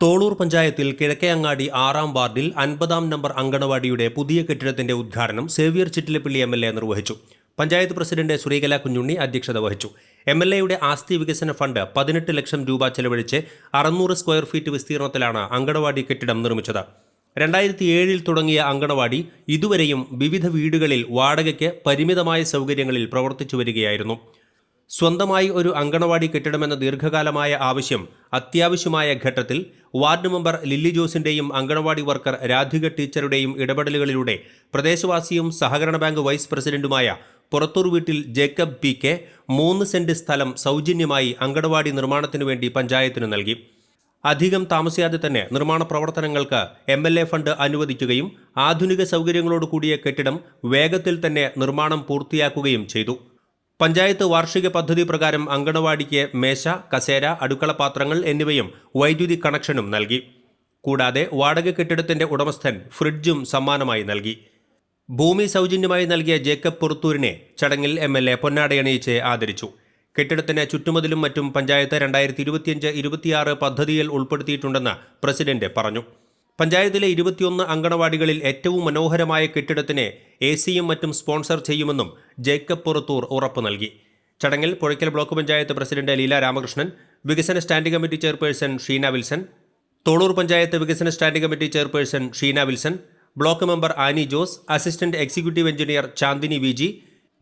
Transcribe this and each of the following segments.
തോളൂർ പഞ്ചായത്തിൽ കിഴക്കേയങ്ങാടി 6-ാം വാർഡിൽ 50-ാം നമ്പർ അങ്കണവാടിയുടെ പുതിയ കെട്ടിടത്തിന്റെ ഉദ്ഘാടനം സേവ്യർ ചിറ്റിലപ്പള്ളി MLA നിർവഹിച്ചു. പഞ്ചായത്ത് പ്രസിഡന്റ് സുരേഖല കുഞ്ഞുണ്ണി അധ്യക്ഷത വഹിച്ചു. MLAയുടെ ആസ്തി വികസന ഫണ്ട് 18 ലക്ഷം രൂപ ചെലവഴിച്ച് 600 സ്ക്വയർ ഫീറ്റ് വിസ്തീർണത്തിലാണ് അങ്കണവാടി കെട്ടിടം നിർമ്മിച്ചത്. 2007-ൽ തുടങ്ങിയ അങ്കണവാടി ഇതുവരെയും വിവിധ വീടുകളിൽ വാടകയ്ക്ക് പരിമിതമായ സൗകര്യങ്ങളിൽ പ്രവർത്തിച്ചു വരികയായിരുന്നു. സ്വന്തമായി ഒരു അങ്കണവാടി കെട്ടിടമെന്ന ദീർഘകാലമായ ആവശ്യം അത്യാവശ്യമായ ഘട്ടത്തിൽ വാർഡ് മെമ്പർ ലില്ലി ജോസിന്റെയും അങ്കണവാടി വർക്കർ രാധിക ടീച്ചറുടെയും ഇടപെടലുകളിലൂടെ പ്രദേശവാസിയും സഹകരണ ബാങ്ക് വൈസ് പ്രസിഡന്റുമായ പുറത്തൂർ വീട്ടിൽ ജേക്കബ് PK 3 സെന്റ് സ്ഥലം സൗജന്യമായി അങ്കണവാടി നിർമ്മാണത്തിനു വേണ്ടി പഞ്ചായത്തിന് നൽകി. അധികം താമസിയാതെ തന്നെ നിർമ്മാണ പ്രവർത്തനങ്ങൾക്ക് MLA ഫണ്ട് അനുവദിക്കുകയും ആധുനിക സൗകര്യങ്ങളോട് കൂടിയ കെട്ടിടം വേഗത്തിൽ തന്നെ നിർമ്മാണം പൂർത്തിയാക്കുകയും ചെയ്തു. പഞ്ചായത്ത് വാർഷിക പദ്ധതി പ്രകാരം അങ്കണവാടിക്ക് മേശ, കസേര, അടുക്കളപാത്രങ്ങൾ എന്നിവയും വൈദ്യുതി കണക്ഷനും നൽകി. കൂടാതെ വാടക കെട്ടിടത്തിന്റെ ഉടമസ്ഥൻ ഫ്രിഡ്ജും സമ്മാനമായി നൽകി. ഭൂമി സൗജന്യമായി നൽകിയ ജേക്കബ് പുറത്തൂരിനെ ചടങ്ങിൽ MLA പൊന്നാടയണിയിച്ച് ആദരിച്ചു. കെട്ടിടത്തിന് ചുറ്റുമതിലും മറ്റും പഞ്ചായത്ത് 2025-26 പദ്ധതിയിൽ ഉൾപ്പെടുത്തിയിട്ടുണ്ടെന്ന് പ്രസിഡന്റ് പറഞ്ഞു. പഞ്ചായത്തിലെ 21 അങ്കണവാടികളിൽ ഏറ്റവും മനോഹരമായ കെട്ടിടത്തിന് AC-യും മറ്റും സ്പോൺസർ ചെയ്യുമെന്നും ജേക്കബ് പുറത്തൂർ ഉറപ്പു നൽകി. ചടങ്ങിൽ പുഴയ്ക്കൽ ബ്ലോക്ക് പഞ്ചായത്ത് പ്രസിഡന്റ് ലീല രാമകൃഷ്ണൻ, വികസന standing committee chairperson Sheena Wilson, Tholur panchayat വികസന standing committee chairperson Sheena Wilson, block member Annie Jose, assistant executive engineer Chandini VG,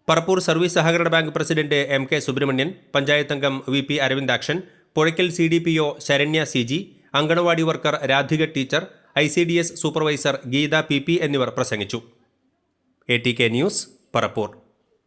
Parappur service സഹകരണ bank president MK Subramanian, panchayat അംഗം VP Aravindakshan, Puzhakkal CDPO Saranya CG, anganwadi worker Radhika teacher, ICDS supervisor Geetha PP എന്നിവർ പ്രസംഗിച്ചു. ATK news, Parappur.